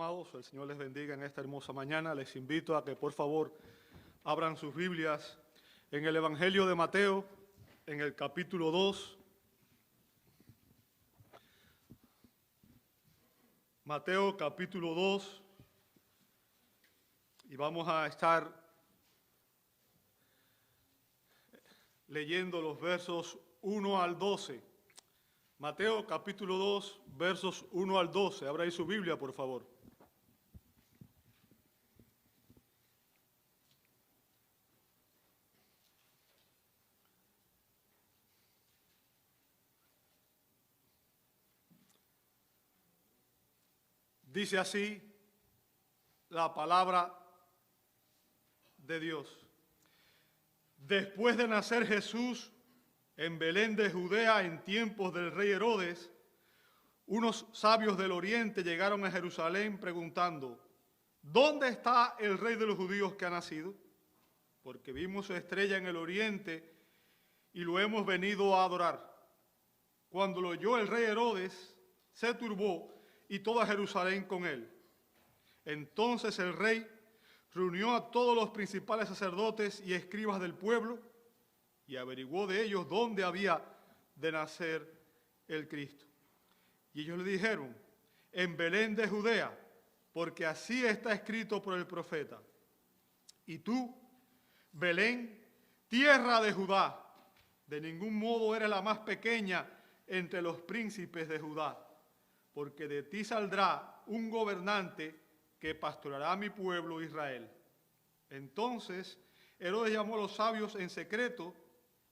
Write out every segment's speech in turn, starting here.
amados, el Señor les bendiga en esta hermosa mañana. Les invito a que por favor abran sus Biblias en el Evangelio de Mateo, en el capítulo 2. Mateo capítulo 2, y vamos a estar leyendo los versos 1 al 12. Mateo capítulo 2, versos 1 al 12. Abra ahí su Biblia, por favor. Dice así la palabra de Dios. Después de nacer Jesús en Belén de Judea en tiempos del rey Herodes, unos sabios del oriente llegaron a Jerusalén preguntando: ¿dónde está el rey de los judíos que ha nacido? Porque vimos su estrella en el oriente y lo hemos venido a adorar. Cuando lo oyó el rey Herodes, se turbó y toda Jerusalén con él. Entonces el rey reunió a todos los principales sacerdotes y escribas del pueblo y averiguó de ellos dónde había de nacer el Cristo. Y ellos le dijeron: en Belén de Judea, porque así está escrito por el profeta. Y tú, Belén, tierra de Judá, de ningún modo eres la más pequeña entre los príncipes de Judá, porque de ti saldrá un gobernante que pastoreará a mi pueblo Israel. Entonces Herodes llamó a los sabios en secreto,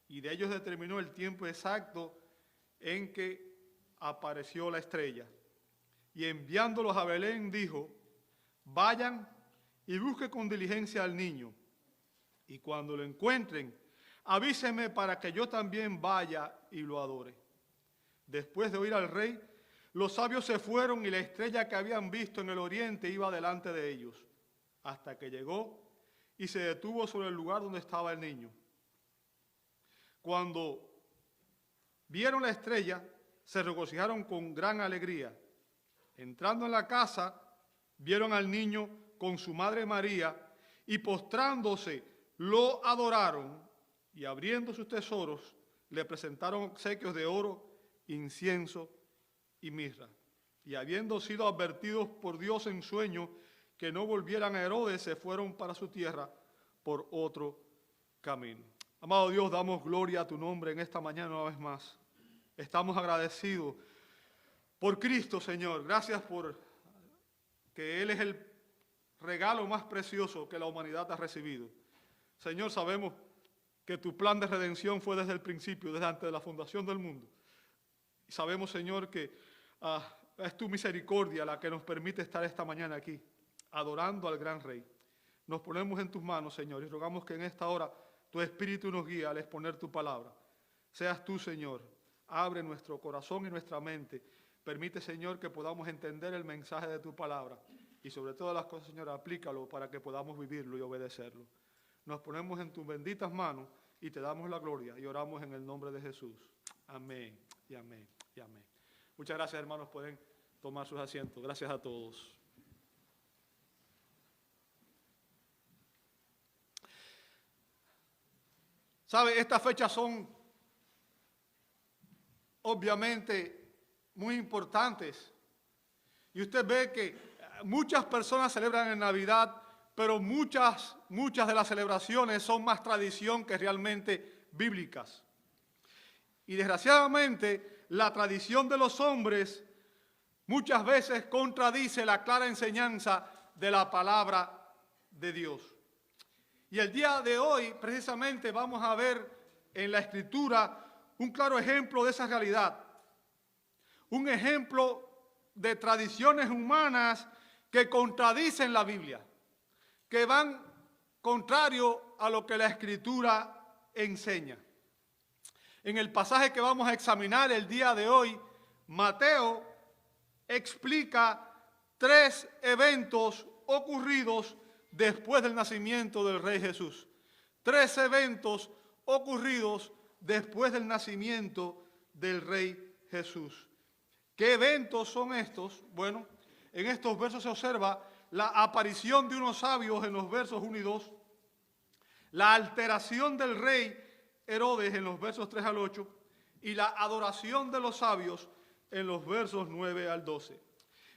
y de ellos determinó el tiempo exacto en que apareció la estrella. Y enviándolos a Belén dijo: vayan y busquen con diligencia al niño, y cuando lo encuentren, avísenme para que yo también vaya y lo adore. Después de oír al rey, los sabios se fueron y la estrella que habían visto en el oriente iba delante de ellos, hasta que llegó y se detuvo sobre el lugar donde estaba el niño. Cuando vieron la estrella, se regocijaron con gran alegría. Entrando en la casa, vieron al niño con su madre María, y postrándose, lo adoraron, y abriendo sus tesoros, le presentaron obsequios de oro, incienso y mirra. Y habiendo sido advertidos por Dios en sueño que no volvieran a Herodes, se fueron para su tierra por otro camino. Amado Dios, damos gloria a tu nombre en esta mañana una vez más. Estamos agradecidos por Cristo, Señor. Gracias por que Él es el regalo más precioso que la humanidad ha recibido. Señor, sabemos que tu plan de redención fue desde el principio, desde antes de la fundación del mundo. Y sabemos, Señor, que es tu misericordia la que nos permite estar esta mañana aquí, adorando al gran Rey. Nos ponemos en tus manos, Señor, y rogamos que en esta hora tu Espíritu nos guíe al exponer tu palabra. Seas tú, Señor, abre nuestro corazón y nuestra mente. Permite, Señor, que podamos entender el mensaje de tu palabra. Y sobre todas las cosas, Señor, aplícalo para que podamos vivirlo y obedecerlo. Nos ponemos en tus benditas manos y te damos la gloria y oramos en el nombre de Jesús. Amén y amén y amén. Muchas gracias, hermanos. Pueden tomar sus asientos. Gracias a todos. ¿Sabe? Estas fechas son obviamente muy importantes. Y usted ve que muchas personas celebran en Navidad, pero muchas de las celebraciones son más tradición que realmente bíblicas. Y desgraciadamente, la tradición de los hombres muchas veces contradice la clara enseñanza de la palabra de Dios. Y el día de hoy, precisamente, vamos a ver en la Escritura un claro ejemplo de esa realidad. Un ejemplo de tradiciones humanas que contradicen la Biblia, que van contrario a lo que la Escritura enseña. En el pasaje que vamos a examinar el día de hoy, Mateo explica 3 eventos ocurridos después del nacimiento del Rey Jesús. 3 eventos ocurridos después del nacimiento del Rey Jesús. ¿Qué eventos son estos? Bueno, en estos versos se observa la aparición de unos sabios en los versos 1 y 2, la alteración del rey Herodes en los versos 3 al 8 y la adoración de los sabios en los versos 9 al 12.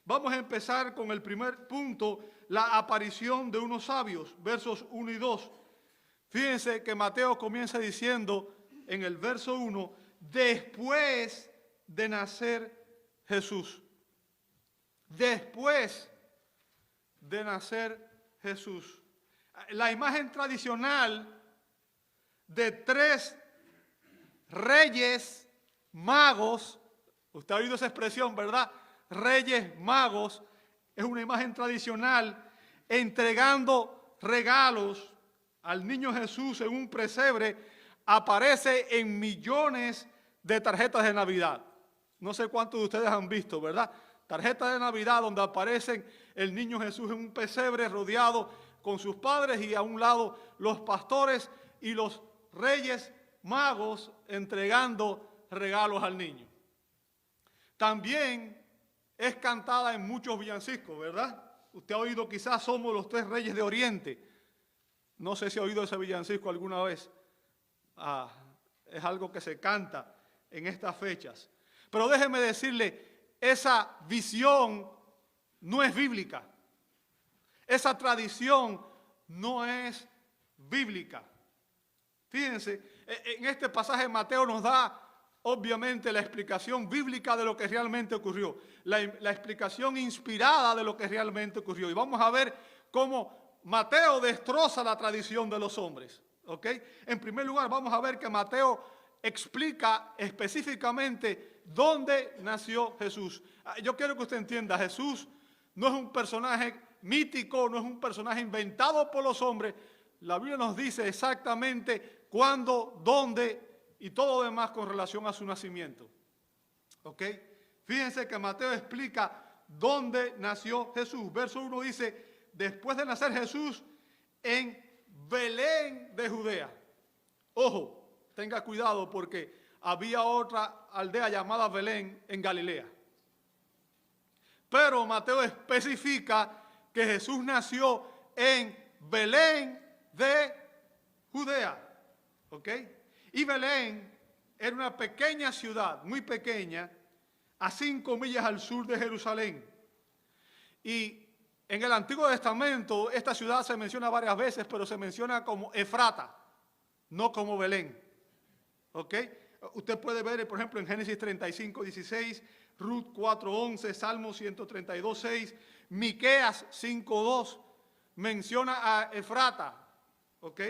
Vamos a empezar con el primer punto, la aparición de unos sabios, versos 1 y 2. Fíjense que Mateo comienza diciendo en el verso 1, después de nacer Jesús. Después de nacer Jesús. La imagen tradicional de 3 reyes magos, usted ha oído esa expresión, ¿verdad? Reyes magos, es una imagen tradicional entregando regalos al niño Jesús en un pesebre, aparece en millones de tarjetas de Navidad. No sé cuántos de ustedes han visto, ¿verdad? Tarjetas de Navidad donde aparecen el niño Jesús en un pesebre rodeado con sus padres y a un lado los pastores y los reyes magos entregando regalos al niño. También es cantada en muchos villancicos, ¿verdad? Usted ha oído quizás Somos los 3 Reyes de Oriente. No sé si ha oído ese villancico alguna vez. Es algo que se canta en estas fechas. Pero déjeme decirle, esa visión no es bíblica. Esa tradición no es bíblica. Fíjense, en este pasaje Mateo nos da obviamente la explicación bíblica de lo que realmente ocurrió, la explicación inspirada de lo que realmente ocurrió. Y vamos a ver cómo Mateo destroza la tradición de los hombres. ¿Ok? En primer lugar, vamos a ver que Mateo explica específicamente dónde nació Jesús. Yo quiero que usted entienda, Jesús no es un personaje mítico, no es un personaje inventado por los hombres. La Biblia nos dice exactamente cuándo, dónde y todo lo demás con relación a su nacimiento. ¿Ok? Fíjense que Mateo explica dónde nació Jesús. Verso 1 dice, después de nacer Jesús en Belén de Judea. Ojo, tenga cuidado porque había otra aldea llamada Belén en Galilea. Pero Mateo especifica que Jesús nació en Belén de Judea. ¿Ok? Y Belén era una pequeña ciudad, muy pequeña, a 5 millas al sur de Jerusalén. Y en el Antiguo Testamento esta ciudad se menciona varias veces, pero se menciona como Efrata, no como Belén. ¿Ok? Usted puede ver, por ejemplo, en Génesis 35, 16, Ruth 4, 11, Salmo 132, 6, Miqueas 5, 2, menciona a Efrata. ¿Ok?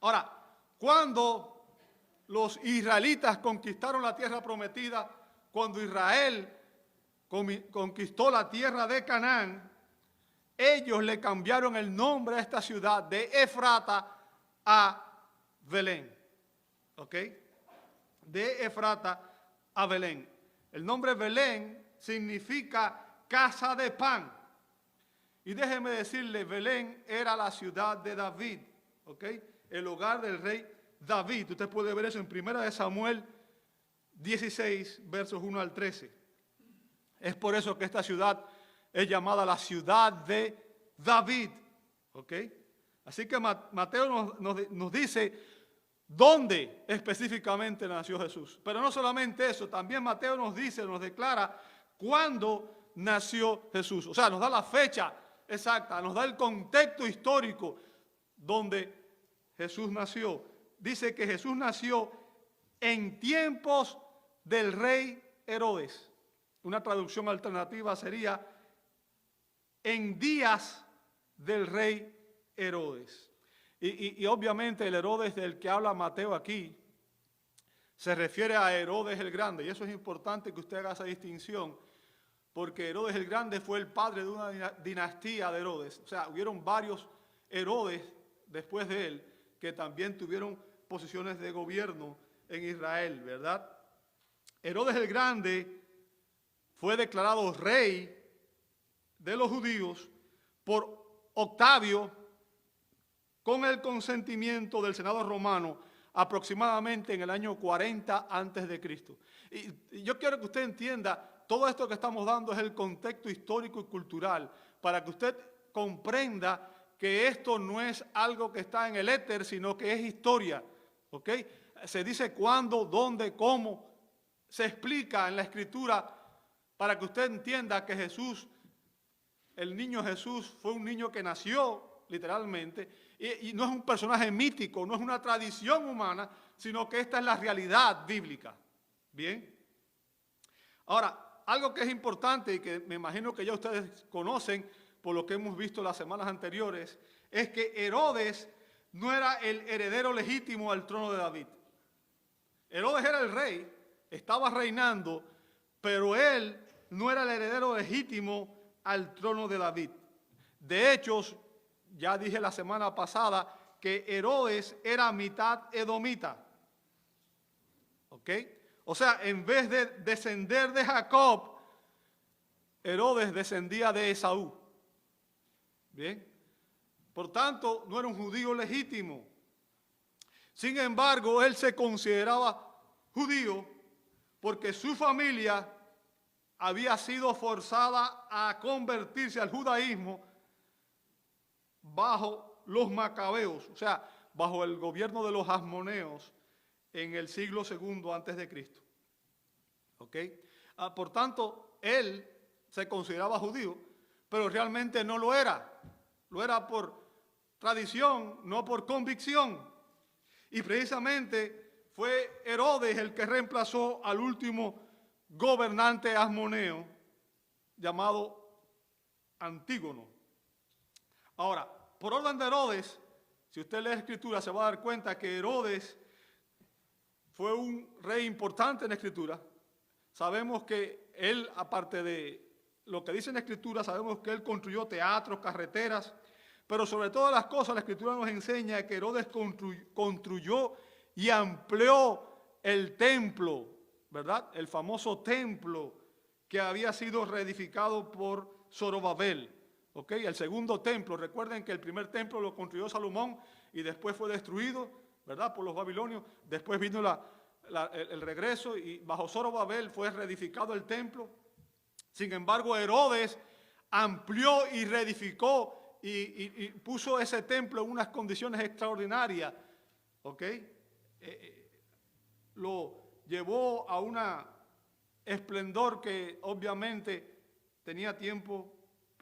Ahora, cuando los israelitas conquistaron la tierra prometida, cuando Israel conquistó la tierra de Canaán, ellos le cambiaron el nombre a esta ciudad de Efrata a Belén. ¿Ok? De Efrata a Belén. El nombre Belén significa casa de pan. Y déjeme decirle, Belén era la ciudad de David. ¿Ok? El hogar del rey David. Usted puede ver eso en 1 Samuel 16, versos 1 al 13. Es por eso que esta ciudad es llamada la ciudad de David. ¿Ok? Así que Mateo nos dice dónde específicamente nació Jesús. Pero no solamente eso, también Mateo nos dice, nos declara cuándo nació Jesús. O sea, nos da la fecha exacta, nos da el contexto histórico donde Jesús nació. Dice que Jesús nació en tiempos del rey Herodes. Una traducción alternativa sería en días del rey Herodes. Y obviamente el Herodes del que habla Mateo aquí se refiere a Herodes el Grande. Y eso es importante que usted haga esa distinción, porque Herodes el Grande fue el padre de una dinastía de Herodes. O sea, hubieron varios Herodes después de él que también tuvieron posiciones de gobierno en Israel, ¿verdad? Herodes el Grande fue declarado rey de los judíos por Octavio con el consentimiento del Senado romano aproximadamente en el año 40 a.C. Y yo quiero que usted entienda, todo esto que estamos dando es el contexto histórico y cultural para que usted comprenda que esto no es algo que está en el éter, sino que es historia, ¿ok? Se dice cuándo, dónde, cómo, se explica en la Escritura para que usted entienda que Jesús, el niño Jesús, fue un niño que nació literalmente y no es un personaje mítico, no es una tradición humana, sino que esta es la realidad bíblica. Bien. Ahora, algo que es importante y que me imagino que ya ustedes conocen por lo que hemos visto las semanas anteriores, es que Herodes no era el heredero legítimo al trono de David. Herodes era el rey, estaba reinando, pero él no era el heredero legítimo al trono de David. De hecho, ya dije la semana pasada que Herodes era mitad edomita. ¿Ok? O sea, en vez de descender de Jacob, Herodes descendía de Esaú. Bien. Por tanto, no era un judío legítimo. Sin embargo, él se consideraba judío porque su familia había sido forzada a convertirse al judaísmo bajo los macabeos, o sea, bajo el gobierno de los asmoneos en el siglo II antes de Cristo. ¿Ok? Por tanto, él se consideraba judío, pero realmente no lo era. Lo era por tradición, no por convicción. Y precisamente fue Herodes el que reemplazó al último gobernante asmoneo llamado Antígono. Ahora, por orden de Herodes, si usted lee la Escritura se va a dar cuenta que Herodes fue un rey importante en la Escritura. Sabemos que él, aparte de lo que dice en la Escritura, sabemos que él construyó teatros, carreteras, pero sobre todas las cosas la Escritura nos enseña que Herodes construyó y amplió el templo, ¿verdad? El famoso templo que había sido reedificado por Zorobabel, ¿ok? El segundo templo, recuerden que el primer templo lo construyó Salomón y después fue destruido, ¿verdad? Por los babilonios, después vino el regreso y bajo Zorobabel fue reedificado el templo. Sin embargo, Herodes amplió y reedificó y puso ese templo en unas condiciones extraordinarias, ¿ok? Lo llevó a una esplendor que obviamente tenía tiempo,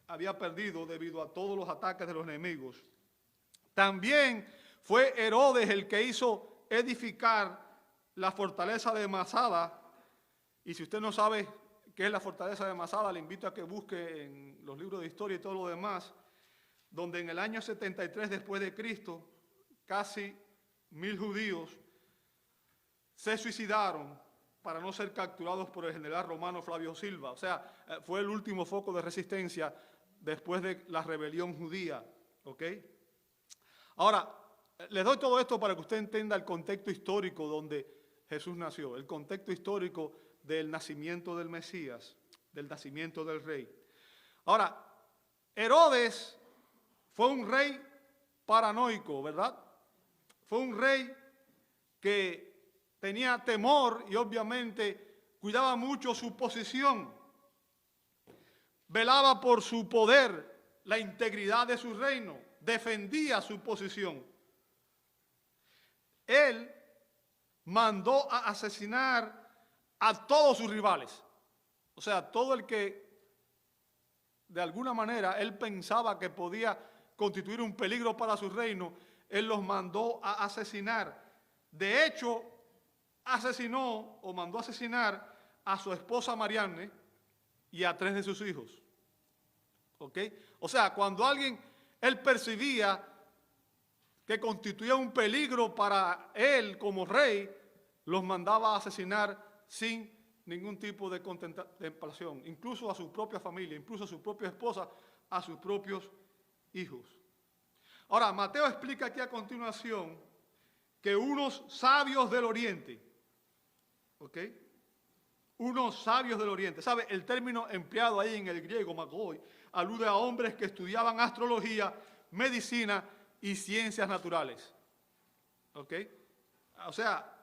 había perdido debido a todos los ataques de los enemigos. También fue Herodes el que hizo edificar la fortaleza de Masada, y si usted no sabe qué es la fortaleza de Masada, le invito a que busque en los libros de historia y todo lo demás, donde en el año 73 después de Cristo, casi 1000 judíos se suicidaron para no ser capturados por el general romano Flavio Silva. O sea, fue el último foco de resistencia después de la rebelión judía. ¿Ok? Ahora, les doy todo esto para que usted entienda el contexto histórico donde Jesús nació, el contexto histórico del nacimiento del Mesías, del nacimiento del rey. Ahora, Herodes fue un rey paranoico, ¿verdad? Fue un rey que tenía temor y obviamente cuidaba mucho su posición. Velaba por su poder, la integridad de su reino, defendía su posición. Él mandó a asesinar a todos sus rivales. O sea, todo el que de alguna manera él pensaba que podía constituir un peligro para su reino, él los mandó a asesinar. De hecho, asesinó o mandó a asesinar a su esposa Marianne y a 3 de sus hijos. ¿Ok? O sea, cuando él percibía que constituía un peligro para él como rey, los mandaba a asesinar sin ningún tipo de contemplación, incluso a su propia familia, incluso a su propia esposa, a sus propios hijos. Ahora, Mateo explica aquí a continuación que unos sabios del Oriente, ¿ok? Unos sabios del Oriente, ¿sabe? El término empleado ahí en el griego, magoi, alude a hombres que estudiaban astrología, medicina y ciencias naturales, ¿ok? O sea,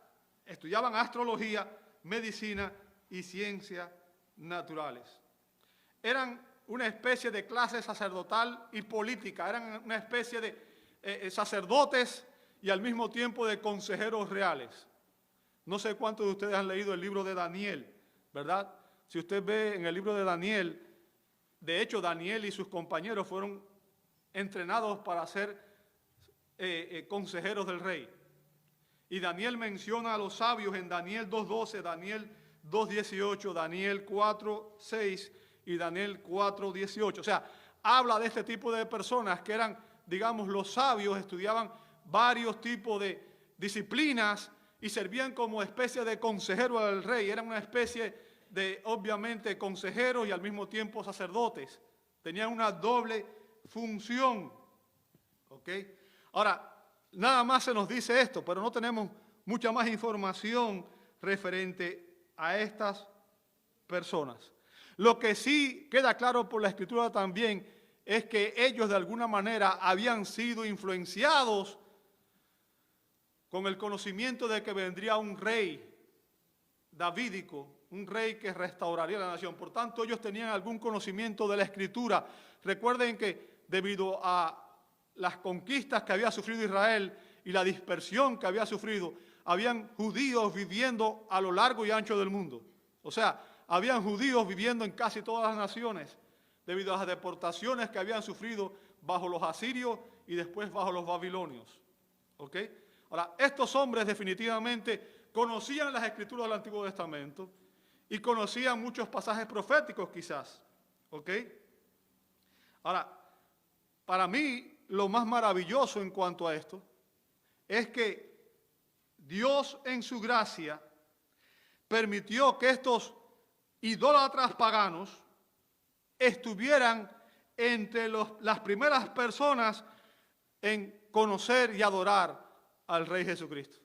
estudiaban astrología, medicina y ciencia naturales. Eran una especie de clase sacerdotal y política, eran una especie de sacerdotes y al mismo tiempo de consejeros reales. No sé cuántos de ustedes han leído el libro de Daniel, ¿verdad? Si usted ve en el libro de Daniel, de hecho Daniel y sus compañeros fueron entrenados para ser consejeros del rey. Y Daniel menciona a los sabios en Daniel 2.12, Daniel 2.18, Daniel 4.6 y Daniel 4.18. O sea, habla de este tipo de personas que eran, digamos, los sabios, estudiaban varios tipos de disciplinas y servían como especie de consejero al rey. Eran una especie de, obviamente, consejeros y al mismo tiempo sacerdotes. Tenían una doble función. ¿Ok? Ahora, nada más se nos dice esto, pero no tenemos mucha más información referente a estas personas. Lo que sí queda claro por la Escritura también es que ellos de alguna manera habían sido influenciados con el conocimiento de que vendría un rey davídico, un rey que restauraría la nación. Por tanto, ellos tenían algún conocimiento de la Escritura. Recuerden que debido a las conquistas que había sufrido Israel y la dispersión que había sufrido, habían judíos viviendo a lo largo y ancho del mundo. O sea, habían judíos viviendo en casi todas las naciones debido a las deportaciones que habían sufrido bajo los asirios y después bajo los babilonios. ¿Ok? Ahora, estos hombres definitivamente conocían las Escrituras del Antiguo Testamento y conocían muchos pasajes proféticos quizás. ¿Ok? Ahora, para mí, lo más maravilloso en cuanto a esto es que Dios en su gracia permitió que estos idólatras paganos estuvieran entre las primeras personas en conocer y adorar al Rey Jesucristo.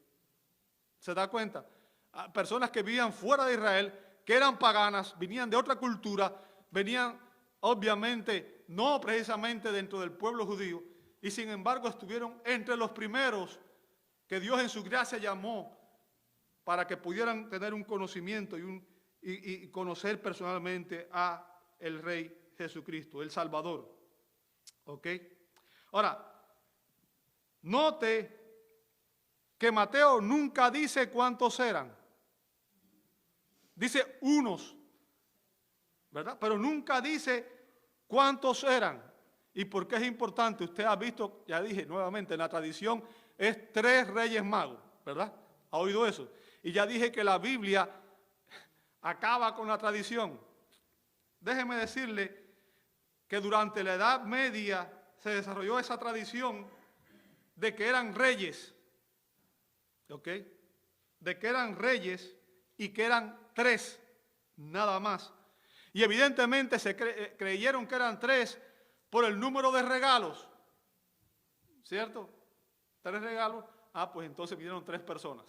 ¿Se da cuenta? Personas que vivían fuera de Israel, que eran paganas, venían de otra cultura, venían obviamente no precisamente dentro del pueblo judío, y sin embargo estuvieron entre los primeros que Dios en su gracia llamó para que pudieran tener un conocimiento y conocer personalmente a el Rey Jesucristo, el Salvador. ¿Ok? Ahora, note que Mateo nunca dice cuántos eran. Dice unos, ¿verdad? Pero nunca dice cuántos eran. ¿Y por qué es importante? Usted ha visto, ya dije nuevamente, en la tradición es 3 reyes magos, ¿verdad? ¿Ha oído eso? Y ya dije que la Biblia acaba con la tradición. Déjeme decirle que durante la Edad Media se desarrolló esa tradición de que eran reyes, ¿ok? De que eran reyes y que eran 3, nada más. Y evidentemente se creyeron que eran 3 por el número de regalos, ¿cierto? 3 regalos, pues entonces vinieron 3 personas.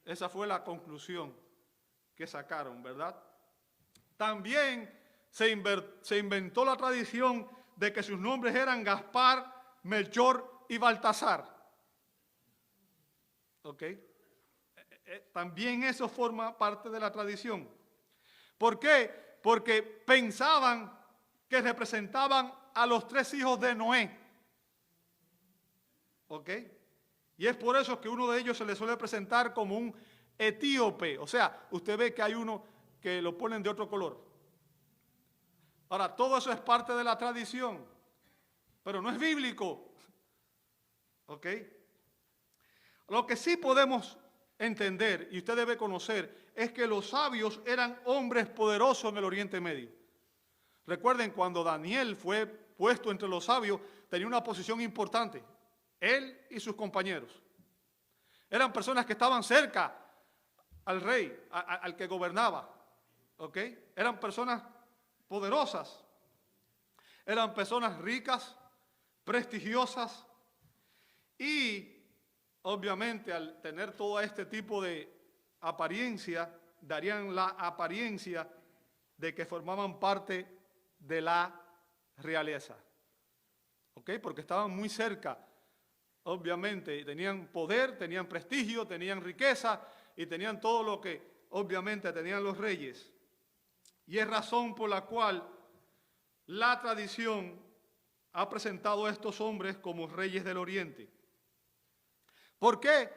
Esa fue la conclusión que sacaron, ¿verdad? También se inventó la tradición de que sus nombres eran Gaspar, Melchor y Baltasar. ¿Ok? También eso forma parte de la tradición. ¿Por qué? Porque pensaban que representaban a los 3 hijos de Noé. ¿Ok? Y es por eso que uno de ellos se le suele presentar como un etíope. O sea, usted ve que hay uno que lo ponen de otro color. Ahora, todo eso es parte de la tradición, pero no es bíblico. ¿Ok? Lo que sí podemos entender, y usted debe conocer, es que los sabios eran hombres poderosos en el Oriente Medio. Recuerden, cuando Daniel fue puesto entre los sabios, tenía una posición importante. Él y sus compañeros. Eran personas que estaban cerca al rey, al que gobernaba. ¿Ok? Eran personas poderosas. Eran personas ricas, prestigiosas. Y, obviamente, al tener todo este tipo de apariencia, darían la apariencia de que formaban parte de la realeza. ¿Ok? Porque estaban muy cerca. Obviamente, tenían poder, tenían prestigio, tenían riqueza y tenían todo lo que obviamente tenían los reyes. Y es razón por la cual la tradición ha presentado a estos hombres como reyes del Oriente. ¿Por qué?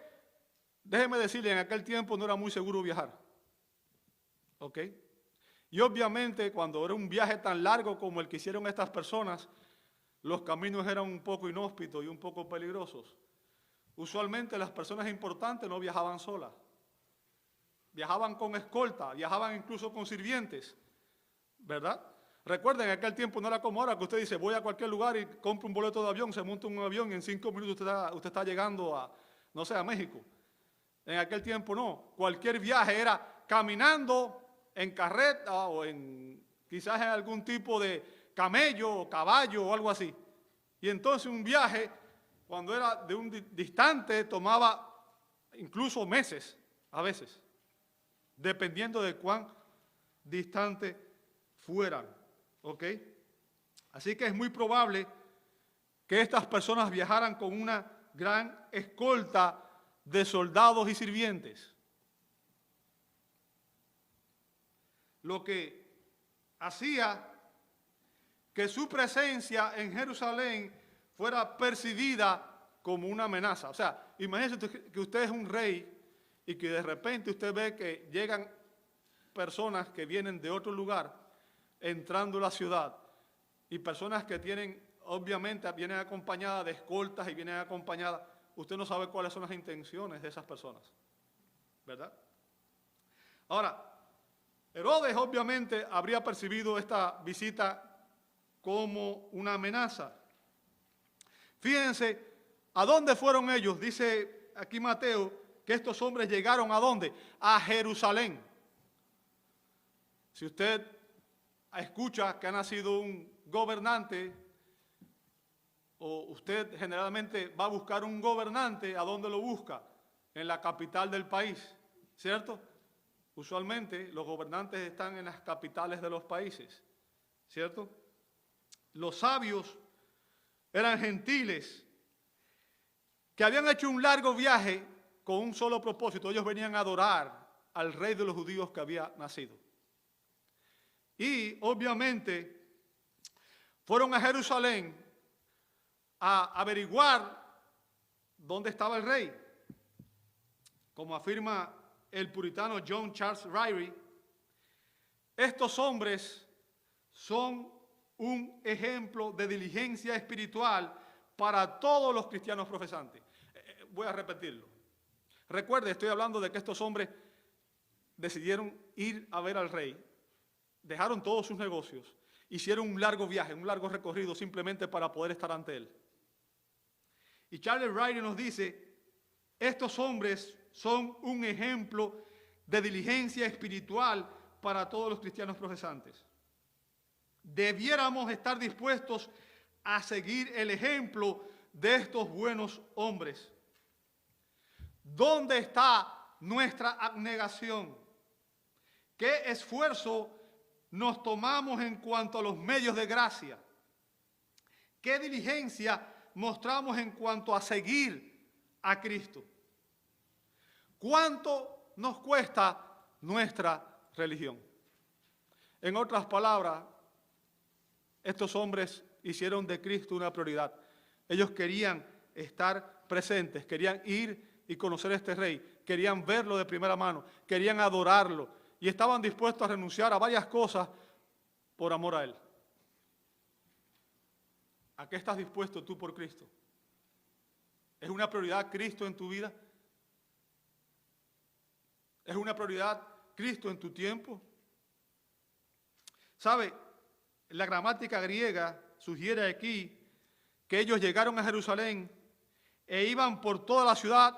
Déjeme decirle, en aquel tiempo no era muy seguro viajar. ¿Ok? Y obviamente cuando era un viaje tan largo como el que hicieron estas personas, los caminos eran un poco inhóspitos y un poco peligrosos. Usualmente las personas importantes no viajaban solas. Viajaban con escolta, viajaban incluso con sirvientes, ¿verdad? Recuerden, en aquel tiempo no era como ahora que usted dice, voy a cualquier lugar y compra un boleto de avión, se monta en un avión y en 5 minutos usted está llegando a, no sé, a México. En aquel tiempo no. Cualquier viaje era caminando en carreta o quizás en algún tipo de camello o caballo o algo así. Y entonces un viaje, cuando era de un distante, tomaba incluso meses a veces, dependiendo de cuán distante fueran. ¿Ok? Así que es muy probable que estas personas viajaran con una gran escolta de soldados y sirvientes. Lo que hacía que su presencia en Jerusalén fuera percibida como una amenaza. O sea, imagínense que usted es un rey y que de repente usted ve que llegan personas que vienen de otro lugar entrando a la ciudad y personas que tienen, obviamente, vienen acompañadas de escoltas y vienen acompañadas. Usted no sabe cuáles son las intenciones de esas personas, ¿verdad? Ahora, Herodes obviamente habría percibido esta visita como una amenaza. Fíjense, ¿a dónde fueron ellos? Dice aquí Mateo que estos hombres llegaron ¿a dónde? A Jerusalén. Si usted escucha que ha nacido un gobernante, o usted generalmente va a buscar un gobernante, ¿a dónde lo busca? En la capital del país, ¿cierto? Usualmente los gobernantes están en las capitales de los países, ¿cierto? Los sabios eran gentiles que habían hecho un largo viaje con un solo propósito. Ellos venían a adorar al rey de los judíos que había nacido. Y obviamente fueron a Jerusalén a averiguar dónde estaba el rey. Como afirma el puritano John Charles Ryrie, estos hombres son un ejemplo de diligencia espiritual para todos los cristianos profesantes. Voy a repetirlo. Recuerde, estoy hablando de que estos hombres decidieron ir a ver al rey, dejaron todos sus negocios, hicieron un largo viaje, un largo recorrido simplemente para poder estar ante él. Y Charles Ryrie nos dice, estos hombres son un ejemplo de diligencia espiritual para todos los cristianos profesantes. Debiéramos estar dispuestos a seguir el ejemplo de estos buenos hombres. ¿Dónde está nuestra abnegación? ¿Qué esfuerzo nos tomamos en cuanto a los medios de gracia? ¿Qué diligencia mostramos en cuanto a seguir a Cristo? ¿Cuánto nos cuesta nuestra religión? En otras palabras, estos hombres hicieron de Cristo una prioridad. Ellos querían estar presentes, querían ir y conocer a este rey, querían verlo de primera mano, querían adorarlo y estaban dispuestos a renunciar a varias cosas por amor a él. ¿A qué estás dispuesto tú por Cristo? ¿Es una prioridad Cristo en tu vida? ¿Es una prioridad Cristo en tu tiempo? ¿Sabe? La gramática griega sugiere aquí que ellos llegaron a Jerusalén e iban por toda la ciudad,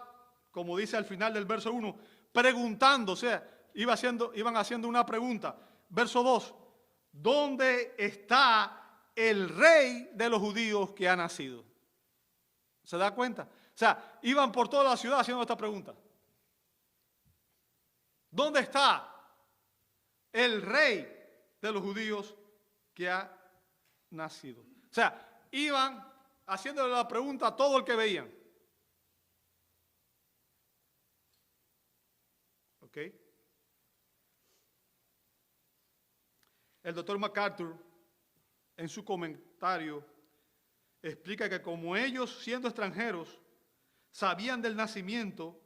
como dice al final del verso 1, preguntando, o sea, iban haciendo una pregunta. Verso 2, ¿dónde está el rey de los judíos que ha nacido? ¿Se da cuenta? O sea, iban por toda la ciudad haciendo esta pregunta. ¿Dónde está el rey de los judíos que ha nacido? O sea, iban haciéndole la pregunta a todo el que veían. ¿Ok? el doctor MacArthur, en su comentario, explica que como ellos, siendo extranjeros, sabían del nacimiento,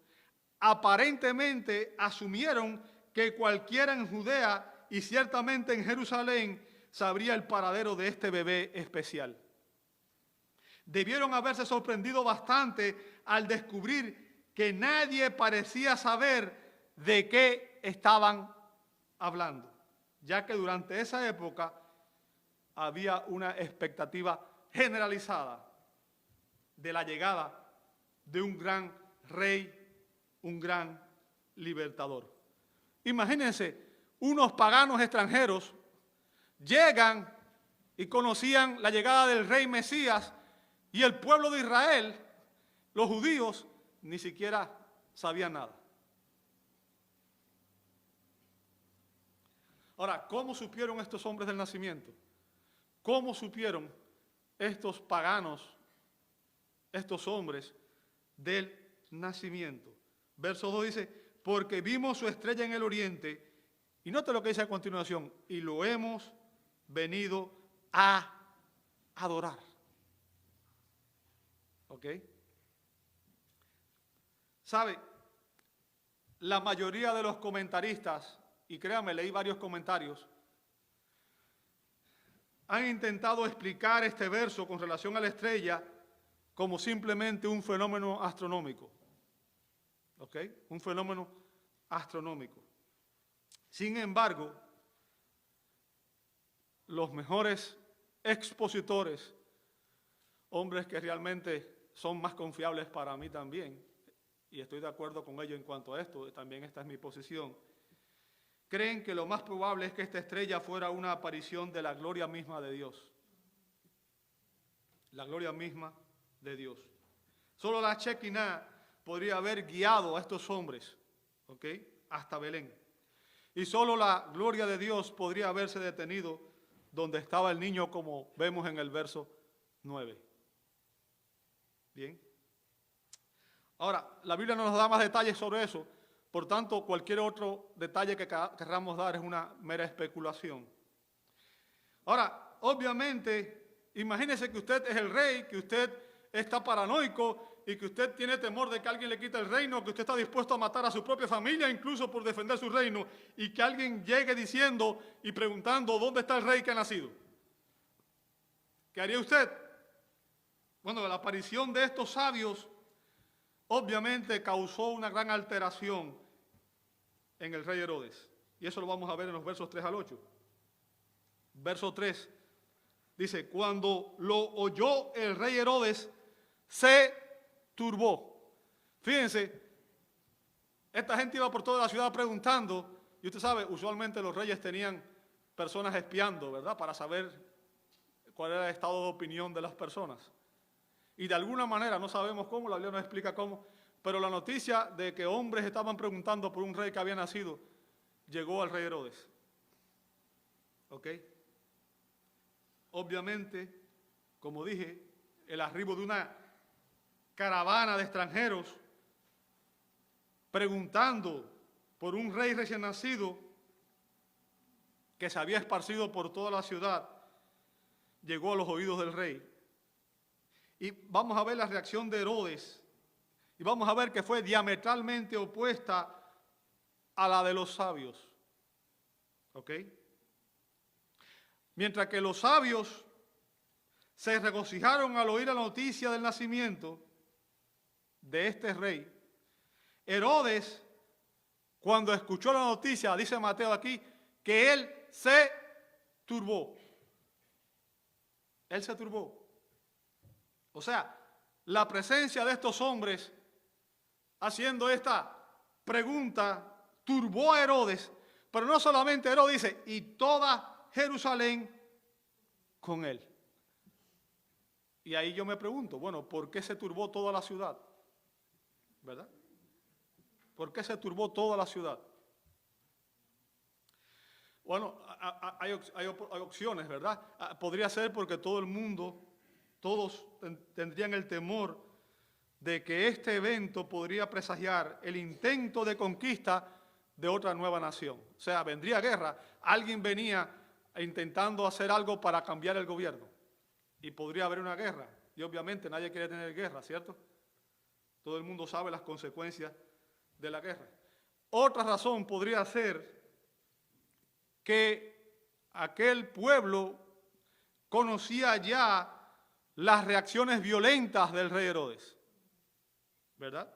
aparentemente asumieron que cualquiera en Judea y ciertamente en Jerusalén sabría el paradero de este bebé especial. Debieron haberse sorprendido bastante al descubrir que nadie parecía saber de qué estaban hablando, ya que durante esa época había una expectativa generalizada de la llegada de un gran rey, un gran libertador. Imagínense, unos paganos extranjeros llegan y conocían la llegada del rey Mesías y el pueblo de Israel, los judíos, ni siquiera sabían nada. Ahora, ¿cómo supieron estos hombres del nacimiento? ¿Cómo supieron estos paganos, estos hombres del nacimiento? Verso 2 dice, porque vimos su estrella en el oriente, y note lo que dice a continuación, y lo hemos venido a adorar. ¿Ok? ¿Sabe? La mayoría de los comentaristas, y créanme, leí varios comentarios, han intentado explicar este verso con relación a la estrella como simplemente un fenómeno astronómico. ¿Ok? Un fenómeno astronómico. Sin embargo, los mejores expositores, hombres que realmente son más confiables para mí también, y estoy de acuerdo con ellos en cuanto a esto, también esta es mi posición, creen que lo más probable es que esta estrella fuera una aparición de la gloria misma de Dios. La gloria misma de Dios. Solo la Shekinah podría haber guiado a estos hombres, ¿ok?, hasta Belén. Y solo la gloria de Dios podría haberse detenido donde estaba el niño, como vemos en el verso 9. Bien. Ahora, la Biblia no nos da más detalles sobre eso, por tanto, cualquier otro detalle que queramos dar es una mera especulación. Ahora, obviamente, imagínese que usted es el rey, que usted está paranoico y que usted tiene temor de que alguien le quite el reino, que usted está dispuesto a matar a su propia familia incluso por defender su reino, y que alguien llegue diciendo y preguntando ¿dónde está el rey que ha nacido? ¿Qué haría usted? Bueno, la aparición de estos sabios obviamente causó una gran alteración en el rey Herodes. Y eso lo vamos a ver en los versos 3 al 8. Verso 3 dice, cuando lo oyó el rey Herodes, se turbó. Fíjense, esta gente iba por toda la ciudad preguntando, y usted sabe, usualmente los reyes tenían personas espiando, ¿verdad?, para saber cuál era el estado de opinión de las personas. Y de alguna manera, no sabemos cómo, la Biblia no explica cómo, pero la noticia de que hombres estaban preguntando por un rey que había nacido, llegó al rey Herodes. ¿Ok? Obviamente, como dije, el arribo de una caravana de extranjeros preguntando por un rey recién nacido que se había esparcido por toda la ciudad, llegó a los oídos del rey. Y vamos a ver la reacción de Herodes, y vamos a ver que fue diametralmente opuesta a la de los sabios. ¿Ok? Mientras que los sabios se regocijaron al oír la noticia del nacimiento de este rey, Herodes, cuando escuchó la noticia, dice Mateo aquí, que él se turbó. Él se turbó. O sea, la presencia de estos hombres haciendo esta pregunta turbó a Herodes, pero no solamente Herodes, dice, y toda Jerusalén con él. Y ahí yo me pregunto, bueno, ¿por qué se turbó toda la ciudad? ¿Verdad? ¿Por qué se turbó toda la ciudad? Bueno, hay opciones, ¿verdad? Podría ser porque todo el mundo, todos tendrían el temor de que este evento podría presagiar el intento de conquista de otra nueva nación. O sea, vendría guerra, alguien venía intentando hacer algo para cambiar el gobierno. Y podría haber una guerra. Y obviamente nadie quiere tener guerra, ¿cierto? Todo el mundo sabe las consecuencias de la guerra. Otra razón podría ser que aquel pueblo conocía ya las reacciones violentas del rey Herodes, ¿verdad?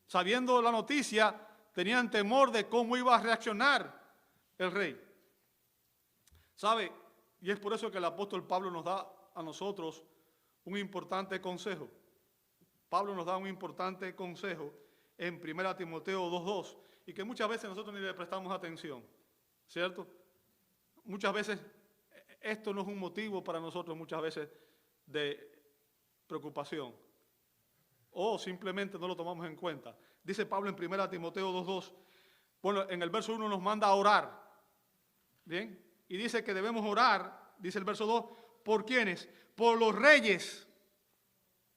Sabiendo la noticia, tenían temor de cómo iba a reaccionar el rey. ¿Sabe? Y es por eso que el apóstol Pablo nos da a nosotros un importante consejo. Pablo nos da un importante consejo en 1 Timoteo 2:2, y que muchas veces nosotros ni le prestamos atención, ¿cierto? Muchas veces esto no es un motivo para nosotros, muchas veces, de preocupación, o simplemente no lo tomamos en cuenta. Dice Pablo en 1 Timoteo 2:2, bueno, en el verso 1 nos manda a orar, ¿bien? Y dice que debemos orar, dice el verso 2, ¿por quiénes? Por los reyes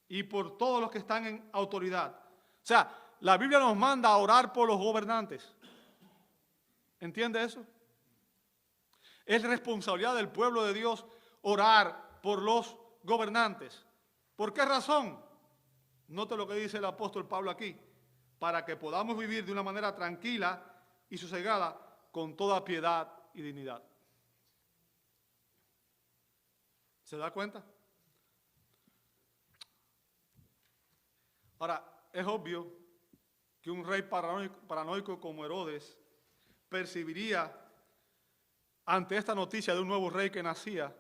y por todos los que están en autoridad. O sea, la Biblia nos manda a orar por los gobernantes. ¿Entiende eso? Es responsabilidad del pueblo de Dios orar por los gobernantes. ¿Por qué razón? Note lo que dice el apóstol Pablo aquí. Para que podamos vivir de una manera tranquila y sosegada con toda piedad y dignidad. ¿Se da cuenta? Ahora, es obvio que un rey paranoico como Herodes percibiría ante esta noticia de un nuevo rey que nacía,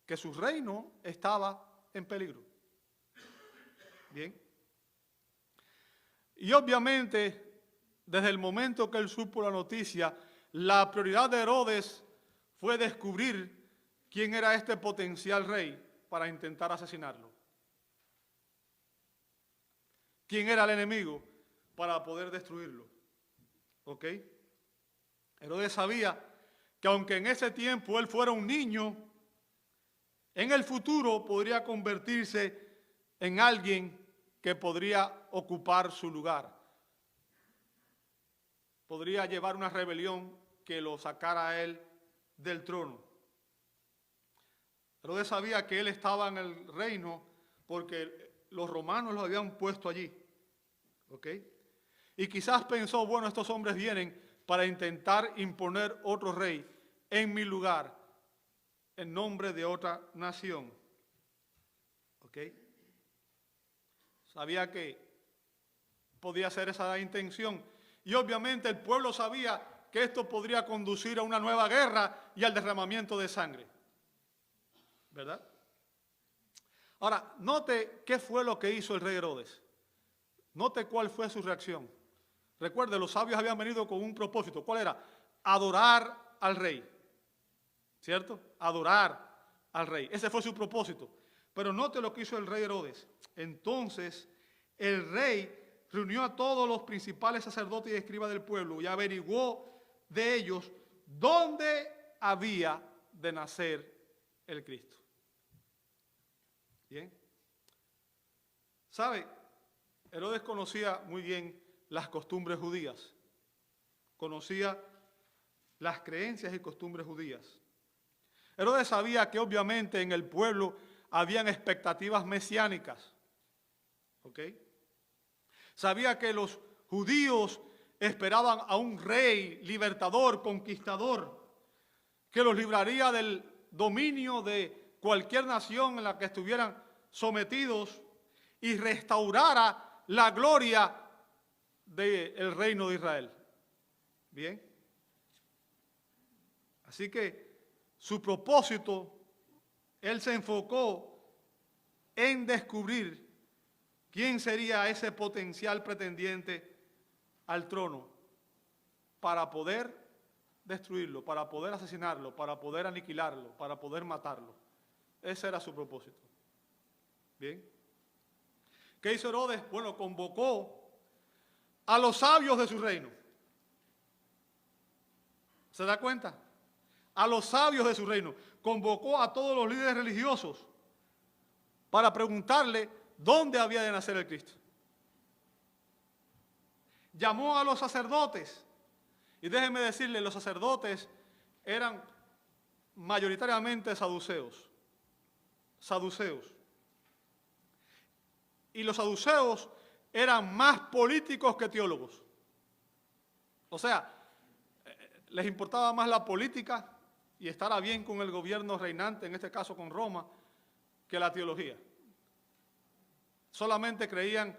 que su reino estaba en peligro. Bien. Y obviamente, desde el momento que él supo la noticia, la prioridad de Herodes fue descubrir quién era este potencial rey para intentar asesinarlo. ¿Quién era el enemigo para poder destruirlo? ¿Ok? Herodes sabía que aunque en ese tiempo él fuera un niño, en el futuro podría convertirse en alguien que podría ocupar su lugar. Podría llevar una rebelión que lo sacara a él del trono. Herodes sabía que él estaba en el reino porque los romanos lo habían puesto allí. ¿Ok? Y quizás pensó, bueno, estos hombres vienen para intentar imponer otro rey en mi lugar, en nombre de otra nación. ¿Ok? Sabía que podía ser esa la intención. Y obviamente el pueblo sabía que esto podría conducir a una nueva guerra y al derramamiento de sangre. ¿Verdad? Ahora, note qué fue lo que hizo el rey Herodes. Note cuál fue su reacción. Recuerde, los sabios habían venido con un propósito. ¿Cuál era? Adorar al rey. ¿Cierto? Adorar al rey. Ese fue su propósito. Pero note lo que hizo el rey Herodes. Entonces, el rey reunió a todos los principales sacerdotes y escribas del pueblo y averiguó de ellos dónde había de nacer el Cristo. ¿Bien? ¿Sabe? Herodes conocía muy bien las costumbres judías. Conocía las creencias y costumbres judías. Herodes sabía que obviamente en el pueblo habían expectativas mesiánicas. ¿Ok? Sabía que los judíos esperaban a un rey libertador, conquistador, que los libraría del dominio de cualquier nación en la que estuvieran sometidos y restaurara la gloria del reino de Israel. Bien. Así que su propósito, él se enfocó en descubrir quién sería ese potencial pretendiente al trono para poder destruirlo, para poder asesinarlo, para poder aniquilarlo, para poder matarlo. Ese era su propósito. Bien. ¿Qué hizo Herodes? Bueno, convocó a los sabios de su reino. ¿Se da cuenta? A los sabios de su reino. Convocó a todos los líderes religiosos para preguntarle dónde había de nacer el Cristo. Llamó a los sacerdotes. Y déjenme decirle, los sacerdotes eran mayoritariamente saduceos. Saduceos. Y los saduceos eran más políticos que teólogos. O sea, les importaba más la política y estar a bien con el gobierno reinante, en este caso con Roma, que la teología. Solamente creían,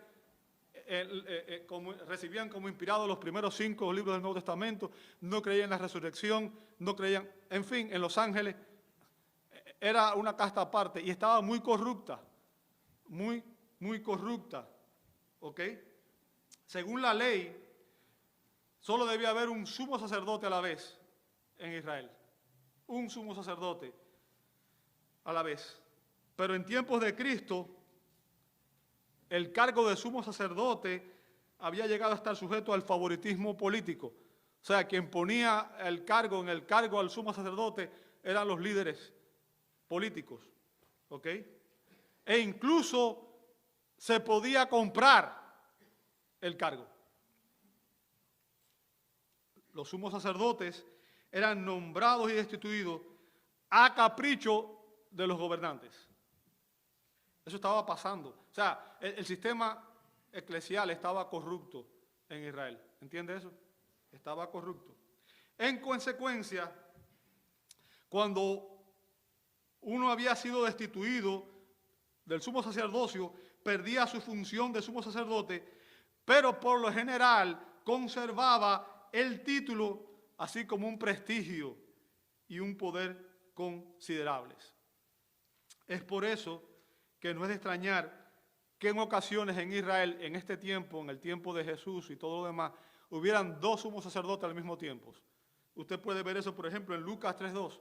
recibían como inspirados los primeros 5 libros del Nuevo Testamento, no creían en la resurrección, no creían, en fin, en los ángeles. Era una casta aparte y estaba muy corrupta, muy corrupta, ¿ok? Según la ley, solo debía haber un sumo sacerdote a la vez en Israel. Un sumo sacerdote a la vez. Pero en tiempos de Cristo, el cargo de sumo sacerdote había llegado a estar sujeto al favoritismo político. O sea, quien ponía el cargo en el cargo al sumo sacerdote eran los líderes políticos, ¿ok? E incluso se podía comprar el cargo. Los sumos sacerdotes eran nombrados y destituidos a capricho de los gobernantes. Eso estaba pasando. O sea, el sistema eclesial estaba corrupto en Israel. ¿Entiende eso? Estaba corrupto. En consecuencia, cuando uno había sido destituido del sumo sacerdocio, perdía su función de sumo sacerdote, pero por lo general conservaba el título, así como un prestigio y un poder considerables. Es por eso que no es de extrañar que en ocasiones en Israel, en este tiempo, en el tiempo de Jesús y todo lo demás, hubieran 2 sumos sacerdotes al mismo tiempo. Usted puede ver eso, por ejemplo, en Lucas 3:2.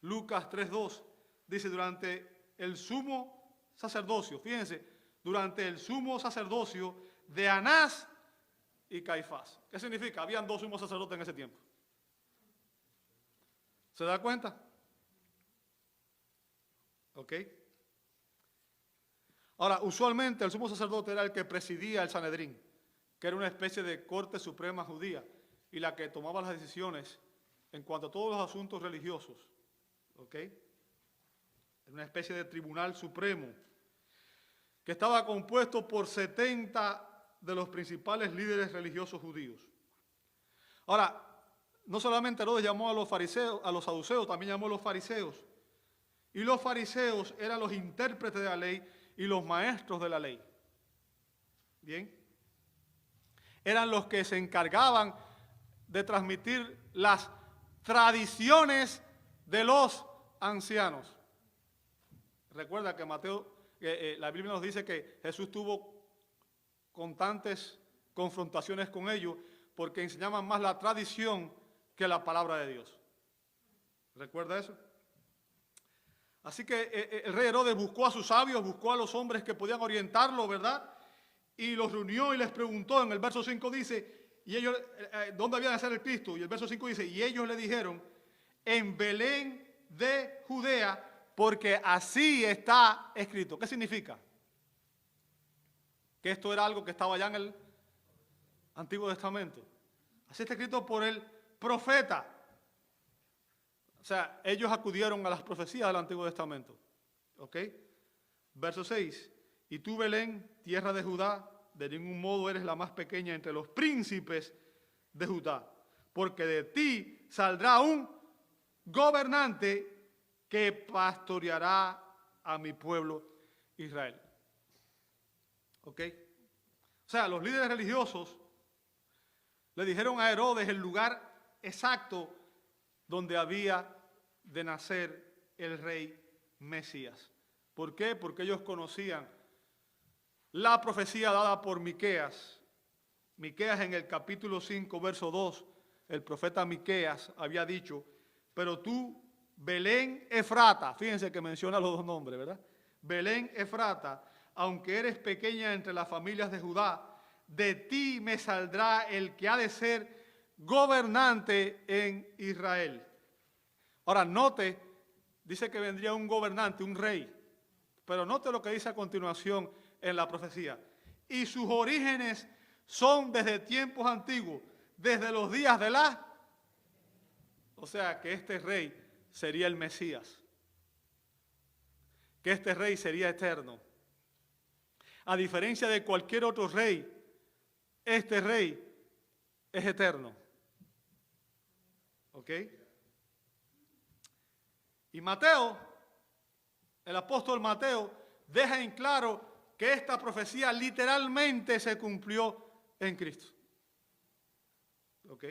Lucas 3:2 dice, durante el sumo sacerdocio, fíjense, durante el sumo sacerdocio de Anás y Caifás. ¿Qué significa? Habían 2 sumos sacerdotes en ese tiempo. ¿Se da cuenta? ¿Ok? Ahora, usualmente el sumo sacerdote era el que presidía el Sanedrín, que era una especie de corte suprema judía y la que tomaba las decisiones en cuanto a todos los asuntos religiosos. ¿Ok? Era una especie de tribunal supremo que estaba compuesto por 70 de los principales líderes religiosos judíos. Ahora, no solamente Herodes llamó a los fariseos, a los saduceos, también llamó a los fariseos. Y los fariseos eran los intérpretes de la ley y los maestros de la ley. Bien. Eran los que se encargaban de transmitir las tradiciones de los ancianos. Recuerda que la Biblia nos dice que Jesús tuvo constantes confrontaciones con ellos porque enseñaban más la tradición que la palabra de Dios. ¿Recuerda eso? Así que el rey Herodes buscó a sus sabios, buscó a los hombres que podían orientarlo, ¿verdad? Y los reunió y les preguntó, en el verso 5 dice, y ellos, ¿dónde había de nacer el Cristo? Y el verso 5 dice, y ellos le dijeron, en Belén de Judea, porque así está escrito. ¿Qué significa? Que esto era algo que estaba ya en el Antiguo Testamento. Así está escrito por el profeta. O sea, ellos acudieron a las profecías del Antiguo Testamento. ¿Ok? Verso 6. Y tú, Belén, tierra de Judá, de ningún modo eres la más pequeña entre los príncipes de Judá, porque de ti saldrá un gobernante que pastoreará a mi pueblo Israel. ¿Ok? O sea, los líderes religiosos le dijeron a Herodes el lugar exacto donde había de nacer el rey Mesías. ¿Por qué? Porque ellos conocían la profecía dada por Miqueas. Miqueas en el capítulo 5, verso 2, el profeta Miqueas había dicho, pero tú, Belén Efrata, fíjense que menciona los 2 nombres, ¿verdad? Belén Efrata, aunque eres pequeña entre las familias de Judá, de ti me saldrá el que ha de ser gobernante en Israel. Ahora, note, dice que vendría un gobernante, un rey, pero note lo que dice a continuación en la profecía. Y sus orígenes son desde tiempos antiguos, desde los días de la... O sea, que este rey sería el Mesías. Que este rey sería eterno. A diferencia de cualquier otro rey, este rey es eterno. ¿Ok? Y Mateo, el apóstol Mateo, deja en claro que esta profecía literalmente se cumplió en Cristo. ¿Ok?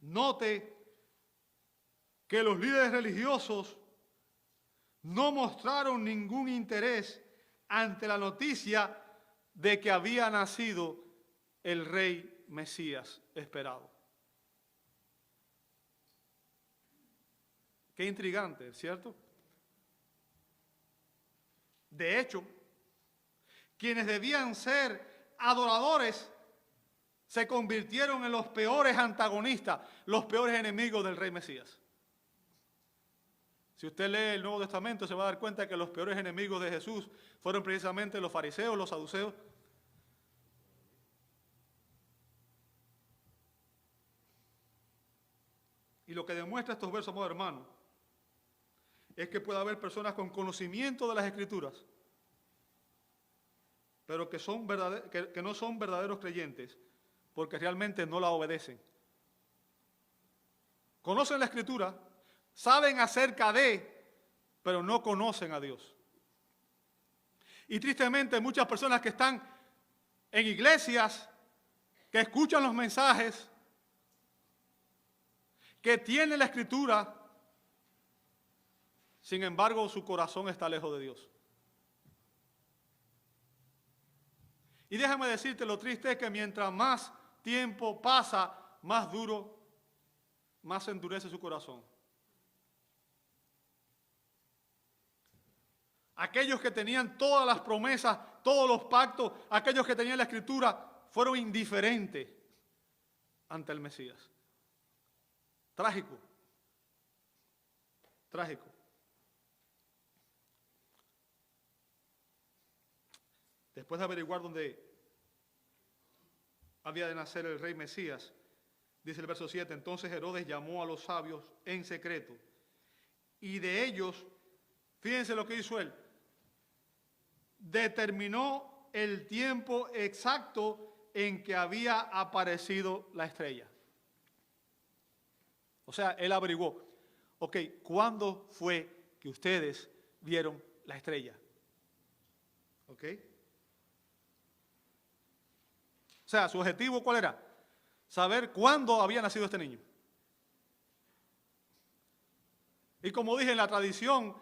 Note que los líderes religiosos no mostraron ningún interés ante la noticia de que había nacido el rey Mesías esperado. Qué intrigante, ¿cierto? De hecho, quienes debían ser adoradores se convirtieron en los peores antagonistas, los peores enemigos del rey Mesías. Si usted lee el Nuevo Testamento, se va a dar cuenta que los peores enemigos de Jesús fueron precisamente los fariseos, los saduceos. Y lo que demuestra estos versos, amados hermanos, es que puede haber personas con conocimiento de las Escrituras, pero que no son verdaderos creyentes, porque realmente no la obedecen. Conocen la Escritura, saben acerca de, pero no conocen a Dios. Y tristemente muchas personas que están en iglesias, que escuchan los mensajes, que tienen la Escritura, sin embargo su corazón está lejos de Dios. Y déjame decirte, lo triste es que mientras más tiempo pasa, más duro, más se endurece su corazón. Aquellos que tenían todas las promesas, todos los pactos, aquellos que tenían la Escritura, fueron indiferentes ante el Mesías. Trágico. Trágico. Después de averiguar dónde había de nacer el rey Mesías, dice el verso 7, entonces Herodes llamó a los sabios en secreto, y de ellos, fíjense lo que hizo él, determinó el tiempo exacto en que había aparecido la estrella. O sea, él averiguó, ok, ¿cuándo fue que ustedes vieron la estrella? ¿Ok? O sea, su objetivo, ¿cuál era? Saber cuándo había nacido este niño. Y como dije, en la tradición,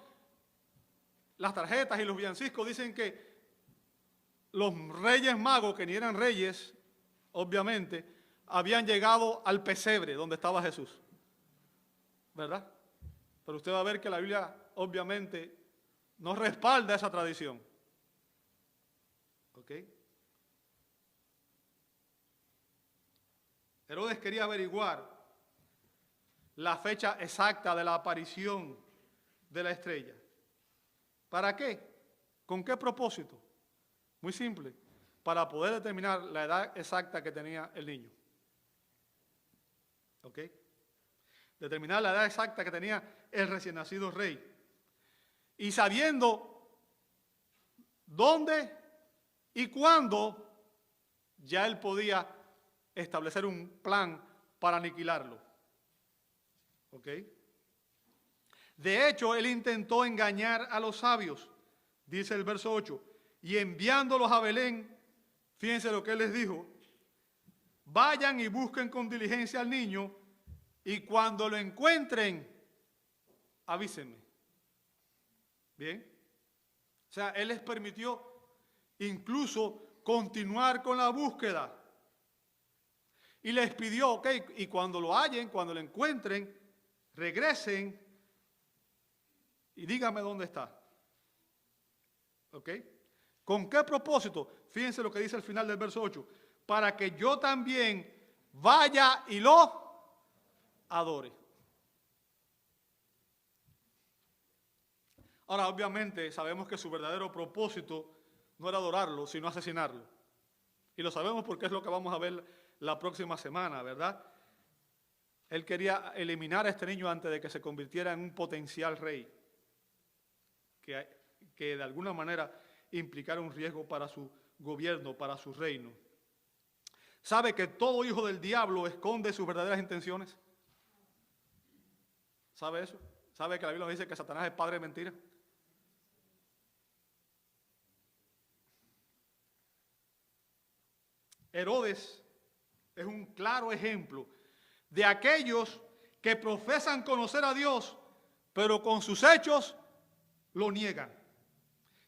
las tarjetas y los villancicos dicen que los reyes magos, que ni eran reyes, obviamente, habían llegado al pesebre donde estaba Jesús. ¿Verdad? Pero usted va a ver que la Biblia, obviamente, no respalda esa tradición. ¿Ok? Herodes quería averiguar la fecha exacta de la aparición de la estrella. ¿Para qué? ¿Con qué propósito? Muy simple, para poder determinar la edad exacta que tenía el niño. ¿Ok? Determinar la edad exacta que tenía el recién nacido rey. Y sabiendo dónde y cuándo, ya él podía establecer un plan para aniquilarlo. ¿Ok? De hecho, él intentó engañar a los sabios, dice el verso 8, y enviándolos a Belén, fíjense lo que él les dijo, vayan y busquen con diligencia al niño, y cuando lo encuentren, avísenme. ¿Bien? O sea, él les permitió incluso continuar con la búsqueda. Y les pidió, ok, y cuando lo hallen, cuando lo encuentren, regresen y díganme dónde está. ¿Ok? ¿Con qué propósito? Fíjense lo que dice al final del verso 8. Para que yo también vaya y lo adore. Ahora, obviamente, sabemos que su verdadero propósito no era adorarlo, sino asesinarlo. Y lo sabemos porque es lo que vamos a ver la próxima semana, ¿verdad? Él quería eliminar a este niño antes de que se convirtiera en un potencial rey, que de alguna manera implicara un riesgo para su gobierno, para su reino. ¿Sabe que todo hijo del diablo esconde sus verdaderas intenciones? ¿Sabe eso? ¿Sabe que la Biblia dice que Satanás es padre de mentira? Herodes es un claro ejemplo de aquellos que profesan conocer a Dios, pero con sus hechos lo niegan,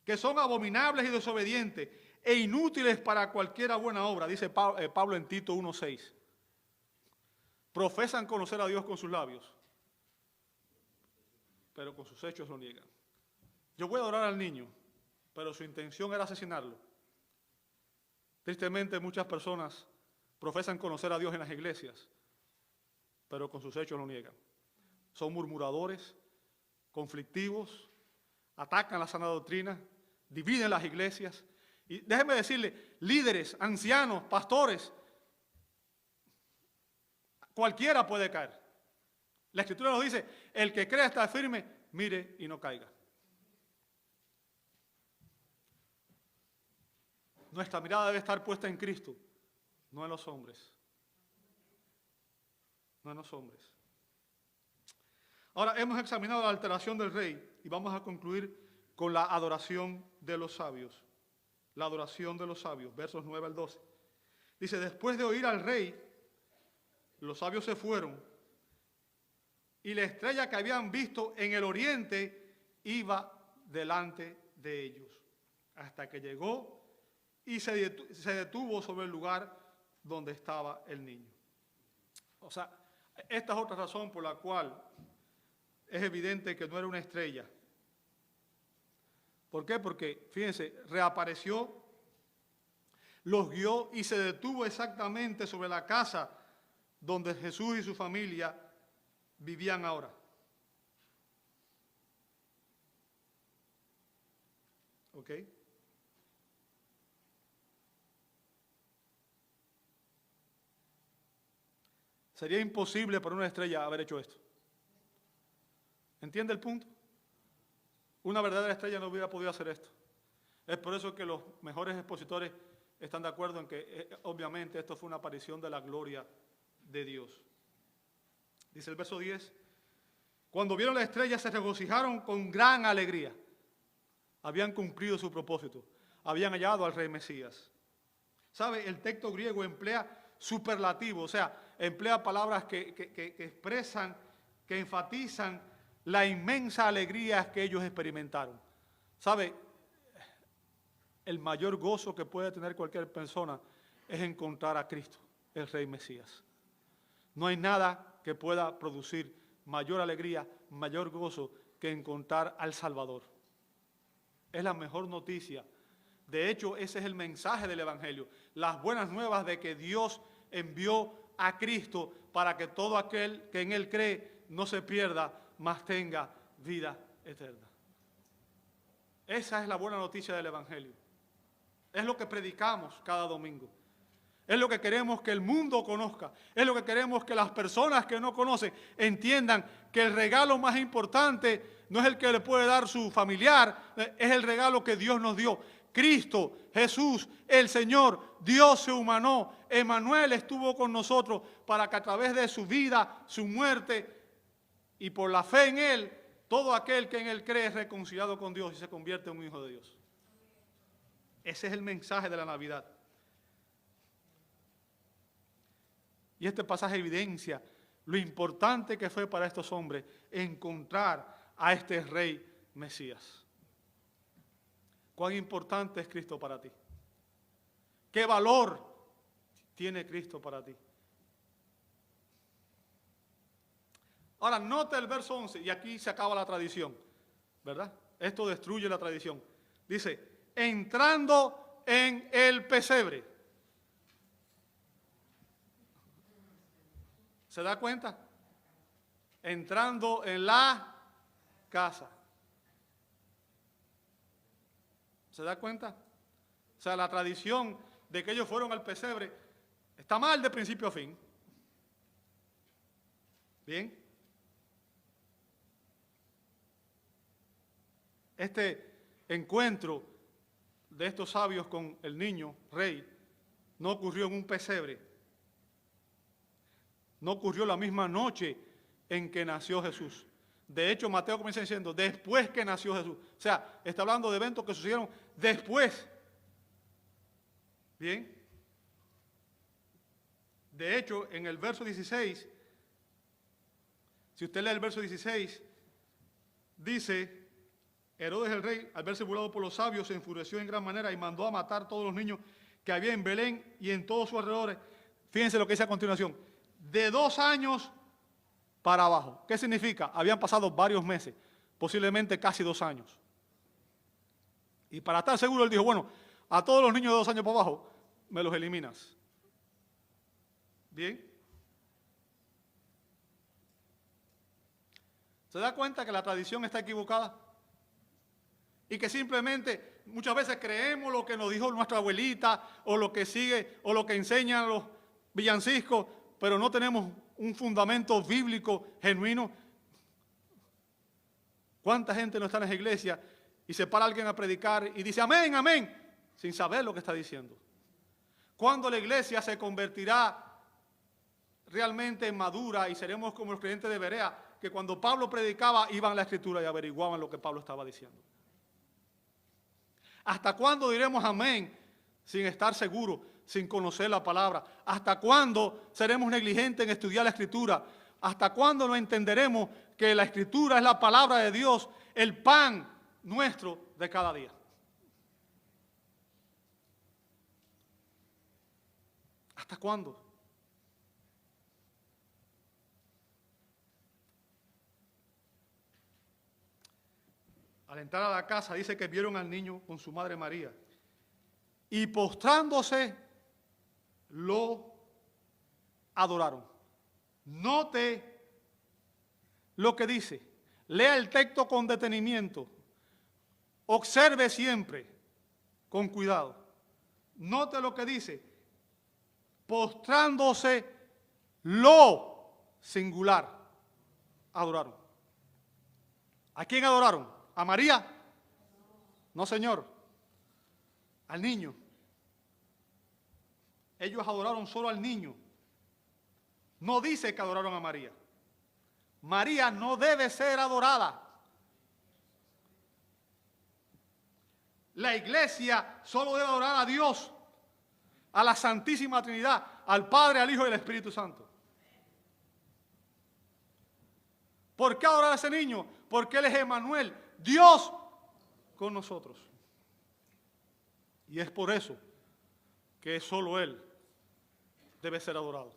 que son abominables y desobedientes e inútiles para cualquiera buena obra, dice Pablo en Tito 1:6. Profesan conocer a Dios con sus labios, pero con sus hechos lo niegan. Yo voy a adorar al niño, pero su intención era asesinarlo. Tristemente, muchas personas profesan conocer a Dios en las iglesias, pero con sus hechos lo niegan. Son murmuradores, conflictivos, atacan la sana doctrina, dividen las iglesias. Y déjenme decirle, líderes, ancianos, pastores, cualquiera puede caer. La Escritura nos dice, el que crea estar firme, mire y no caiga. Nuestra mirada debe estar puesta en Cristo, no en los hombres. No en los hombres. Ahora, hemos examinado la alteración del rey y vamos a concluir con la adoración de los sabios. La adoración de los sabios, versos 9 al 12. Dice, después de oír al rey, los sabios se fueron y la estrella que habían visto en el oriente iba delante de ellos, hasta que llegó y se detuvo sobre el lugar donde estaba el niño. O sea, esta es otra razón por la cual es evidente que no era una estrella. ¿Por qué? Porque, fíjense, reapareció, los guió y se detuvo exactamente sobre la casa donde Jesús y su familia vivían ahora. ¿Ok? Sería imposible para una estrella haber hecho esto. ¿Entiende el punto? Una verdadera estrella no hubiera podido hacer esto. Es por eso que los mejores expositores están de acuerdo en que, obviamente, esto fue una aparición de la gloria de Dios. Dice el verso 10, cuando vieron la estrella se regocijaron con gran alegría. Habían cumplido su propósito. Habían hallado al rey Mesías. ¿Sabe? El texto griego emplea superlativo, o sea, emplea palabras que expresan, que enfatizan la inmensa alegría que ellos experimentaron. ¿Sabe? El mayor gozo que puede tener cualquier persona es encontrar a Cristo, el Rey Mesías. No hay nada que pueda producir mayor alegría, mayor gozo que encontrar al Salvador. Es la mejor noticia. De hecho, ese es el mensaje del Evangelio. Las buenas nuevas de que Dios envió a Cristo para que todo aquel que en Él cree no se pierda, mas tenga vida eterna. Esa es la buena noticia del Evangelio. Es lo que predicamos cada domingo. Es lo que queremos que el mundo conozca. Es lo que queremos que las personas que no conocen entiendan que el regalo más importante no es el que le puede dar su familiar, es el regalo que Dios nos dio. Cristo, Jesús, el Señor, Dios se humanó. Emmanuel estuvo con nosotros para que a través de su vida, su muerte y por la fe en Él, todo aquel que en Él cree es reconciliado con Dios y se convierte en un hijo de Dios. Ese es el mensaje de la Navidad. Y este pasaje evidencia lo importante que fue para estos hombres encontrar a este Rey Mesías. ¿Cuán importante es Cristo para ti? ¿Qué valor tiene Cristo para ti? Ahora, nota el verso 11, y aquí se acaba la tradición, ¿verdad? Esto destruye la tradición. Dice, entrando en el pesebre. ¿Se da cuenta? Entrando en la casa. ¿Se da cuenta? O sea, la tradición de que ellos fueron al pesebre está mal de principio a fin. Bien. Este encuentro de estos sabios con el niño rey no ocurrió en un pesebre. No ocurrió la misma noche en que nació Jesús. De hecho, Mateo comienza diciendo, después que nació Jesús. O sea, está hablando de eventos que sucedieron después. Bien. De hecho, en el verso 16, si usted lee el verso 16, dice, Herodes el rey, al verse burlado por los sabios, se enfureció en gran manera y mandó a matar todos los niños que había en Belén y en todos sus alrededores. Fíjense lo que dice a continuación. De 2 años para abajo. ¿Qué significa? Habían pasado varios meses, posiblemente casi 2 años. Y para estar seguro, él dijo, bueno, a todos los niños de 2 años para abajo, me los eliminas. Bien. ¿Se da cuenta que la tradición está equivocada? Y que simplemente muchas veces creemos lo que nos dijo nuestra abuelita, o lo que sigue, o lo que enseñan los villancicos, pero no tenemos un fundamento bíblico genuino. ¿Cuánta gente no está en las iglesias y se para alguien a predicar y dice amén, amén, sin saber lo que está diciendo? ¿Cuándo la iglesia se convertirá realmente madura y seremos como los creyentes de Berea, que cuando Pablo predicaba iban a la Escritura y averiguaban lo que Pablo estaba diciendo? ¿Hasta cuándo diremos amén sin estar seguros, sin conocer la palabra? ¿Hasta cuándo seremos negligentes en estudiar la Escritura? ¿Hasta cuándo no entenderemos que la Escritura es la palabra de Dios, el pan nuestro de cada día? ¿Hasta cuándo? Al entrar a la casa dice que vieron al niño con su madre María y postrándose lo adoraron. Note lo que dice, lea el texto con detenimiento, observe siempre con cuidado. Note lo que dice, postrándose lo singular adoraron. ¿A quién adoraron? ¿A María? No, señor. Al niño. Ellos adoraron solo al niño. No dice que adoraron a María. María no debe ser adorada. La iglesia solo debe adorar a Dios, a la Santísima Trinidad, al Padre, al Hijo y al Espíritu Santo. ¿Por qué adorar a ese niño? Porque Él es Emmanuel, Dios con nosotros. Y es por eso que solo Él debe ser adorado.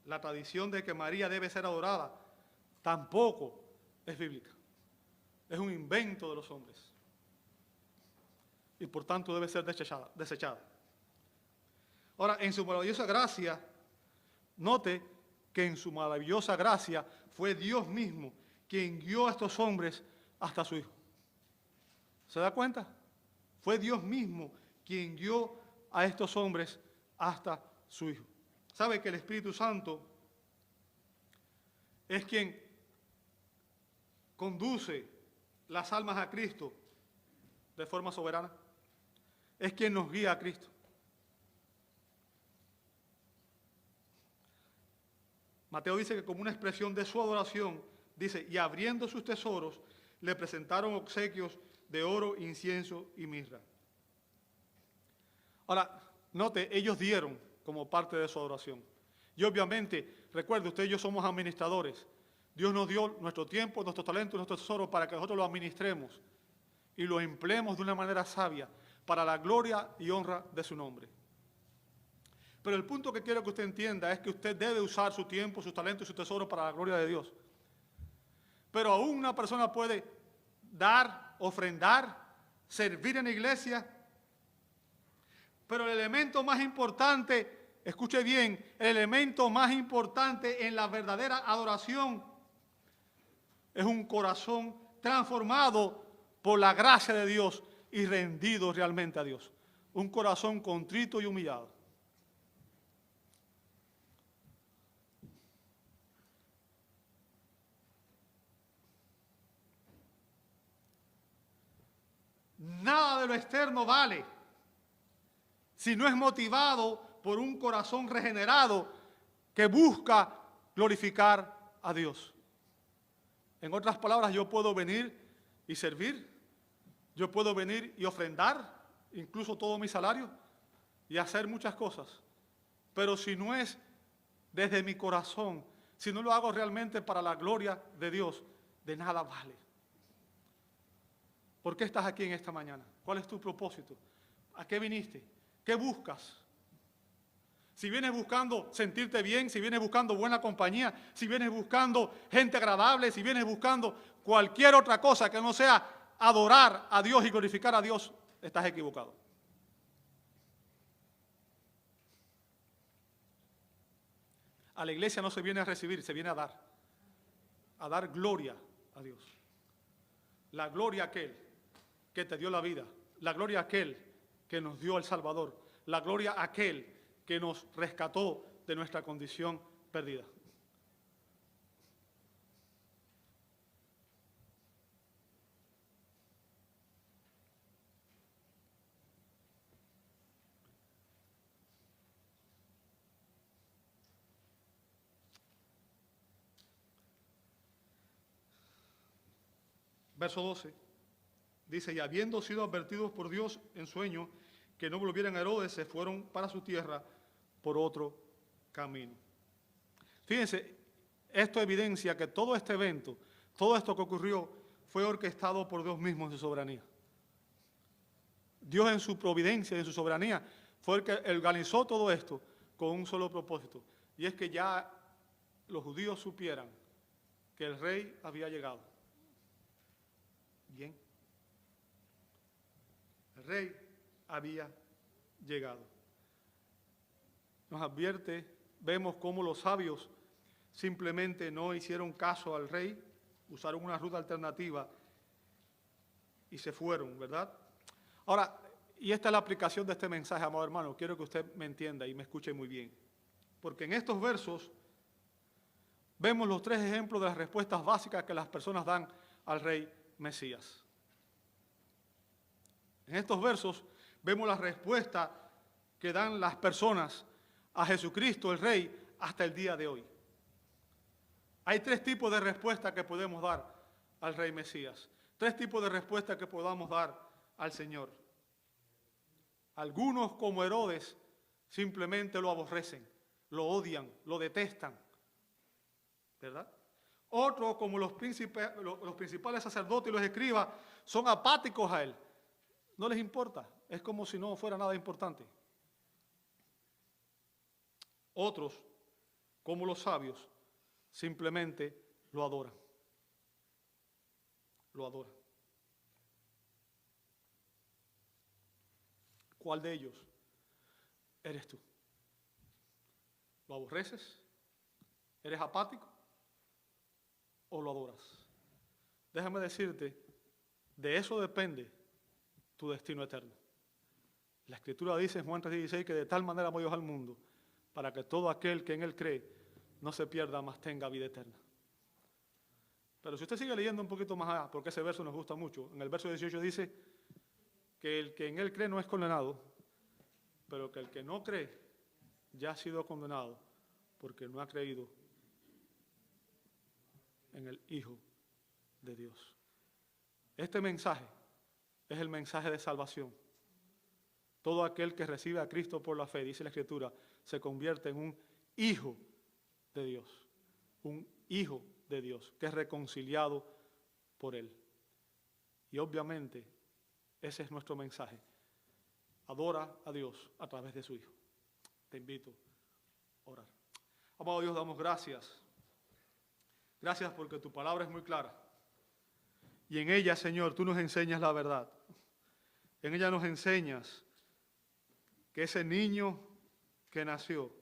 La tradición de que María debe ser adorada tampoco es bíblica. Es un invento de los hombres. Y por tanto debe ser desechada. Ahora, en su maravillosa gracia, note que en su maravillosa gracia fue Dios mismo quien guió a estos hombres hasta su Hijo. ¿Se da cuenta? Fue Dios mismo quien guió a estos hombres hasta su Hijo. ¿Sabe que el Espíritu Santo es quien conduce las almas a Cristo de forma soberana? Es quien nos guía a Cristo. Mateo dice que como una expresión de su adoración, dice, y abriendo sus tesoros, le presentaron obsequios de oro, incienso y mirra. Ahora, note, ellos dieron como parte de su adoración. Y obviamente, recuerde, usted y yo somos administradores. Dios nos dio nuestro tiempo, nuestros talentos, nuestros tesoros para que nosotros lo administremos y lo empleemos de una manera sabia para la gloria y honra de su nombre. Pero el punto que quiero que usted entienda es que usted debe usar su tiempo, sus talentos y sus tesoros para la gloria de Dios. Pero aún una persona puede dar, ofrendar, servir en la iglesia. Pero el elemento más importante, escuche bien, el elemento más importante en la verdadera adoración es un corazón transformado por la gracia de Dios y rendido realmente a Dios. Un corazón contrito y humillado. Nada de lo externo vale si no es motivado por un corazón regenerado que busca glorificar a Dios. En otras palabras, yo puedo venir y servir, yo puedo venir y ofrendar, incluso todo mi salario, y hacer muchas cosas. Pero si no es desde mi corazón, si no lo hago realmente para la gloria de Dios, de nada vale. ¿Por qué estás aquí en esta mañana? ¿Cuál es tu propósito? ¿A qué viniste? ¿Qué buscas? Si vienes buscando sentirte bien, si vienes buscando buena compañía, si vienes buscando gente agradable, si vienes buscando cualquier otra cosa que no sea adorar a Dios y glorificar a Dios, estás equivocado. A la iglesia no se viene a recibir, se viene a dar gloria a Dios. La gloria a aquel que te dio la vida, la gloria a aquel que nos dio el Salvador, la gloria a aquel que nos rescató de nuestra condición perdida. Verso 12, dice, y habiendo sido advertidos por Dios en sueño que no volvieran a Herodes, se fueron para su tierra por otro camino. Fíjense, esto evidencia que todo este evento, todo esto que ocurrió, fue orquestado por Dios mismo en su soberanía. Dios en su providencia, en su soberanía, fue el que organizó todo esto con un solo propósito, y es que ya los judíos supieran que el rey había llegado. Bien. El rey había llegado. Nos advierte, vemos cómo los sabios simplemente no hicieron caso al rey, usaron una ruta alternativa y se fueron, ¿verdad? Ahora, y esta es la aplicación de este mensaje, amado hermano, quiero que usted me entienda y me escuche muy bien. Porque en estos versos vemos los tres ejemplos de las respuestas básicas que las personas dan al rey Mesías. En estos versos vemos la respuesta que dan las personas a Jesucristo, el Rey, hasta el día de hoy. Hay tres tipos de respuestas que podemos dar al Rey Mesías. Tres tipos de respuestas que podamos dar al Señor. Algunos, como Herodes, simplemente lo aborrecen, lo odian, lo detestan, ¿verdad? Otros, como los principales sacerdotes y los escribas, son apáticos a él. No les importa, es como si no fuera nada importante. Otros, como los sabios, simplemente lo adoran. Lo adoran. ¿Cuál de ellos eres tú? ¿Lo aborreces? ¿Eres apático? ¿O lo adoras? Déjame decirte, de eso depende tu destino eterno. La Escritura dice en Juan 3:16 que de tal manera amó Dios al mundo, para que todo aquel que en él cree no se pierda, mas tenga vida eterna. Pero si usted sigue leyendo un poquito más allá, porque ese verso nos gusta mucho, en el verso 18 dice que el que en él cree no es condenado, pero que el que no cree ya ha sido condenado porque no ha creído en el Hijo de Dios. Este mensaje es el mensaje de salvación. Todo aquel que recibe a Cristo por la fe, dice la Escritura, se convierte en un hijo de Dios. Un hijo de Dios que es reconciliado por Él. Y obviamente ese es nuestro mensaje. Adora a Dios a través de su Hijo. Te invito a orar. Amado Dios, damos gracias. Gracias porque tu palabra es muy clara. Y en ella, Señor, tú nos enseñas la verdad. En ella nos enseñas que ese niño que nació,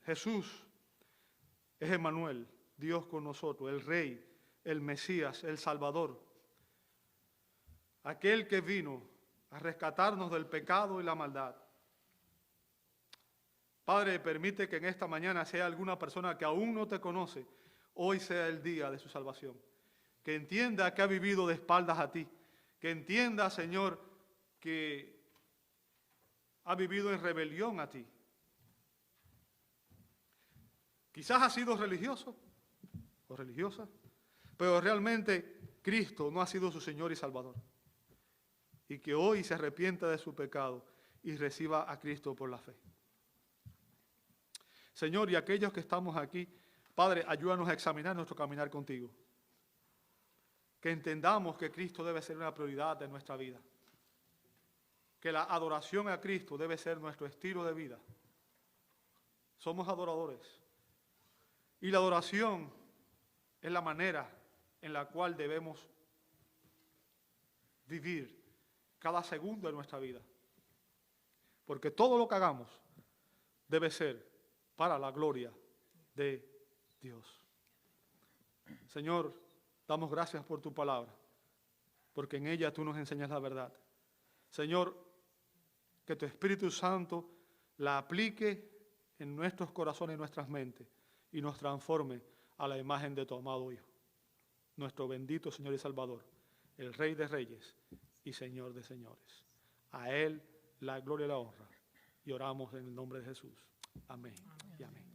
Jesús, es Emmanuel, Dios con nosotros, el Rey, el Mesías, el Salvador. Aquel que vino a rescatarnos del pecado y la maldad. Padre, permite que en esta mañana, si hay alguna persona que aún no te conoce, hoy sea el día de su salvación. que entienda que ha vivido de espaldas a ti, que entienda, Señor, que ha vivido en rebelión a ti. Quizás ha sido religioso o religiosa, pero realmente Cristo no ha sido su Señor y Salvador. Y que hoy se arrepienta de su pecado y reciba a Cristo por la fe. Señor, y aquellos que estamos aquí, Padre, ayúdanos a examinar nuestro caminar contigo. Que entendamos que Cristo debe ser una prioridad de nuestra vida. Que la adoración a Cristo debe ser nuestro estilo de vida. Somos adoradores. Y la adoración es la manera en la cual debemos vivir cada segundo de nuestra vida. Porque todo lo que hagamos debe ser para la gloria de Dios. Señor, damos gracias por tu palabra, porque en ella tú nos enseñas la verdad. Señor, que tu Espíritu Santo la aplique en nuestros corazones y nuestras mentes y nos transforme a la imagen de tu amado Hijo, nuestro bendito Señor y Salvador, el Rey de Reyes y Señor de Señores. A Él la gloria y la honra. Y oramos en el nombre de Jesús. Amén y amén.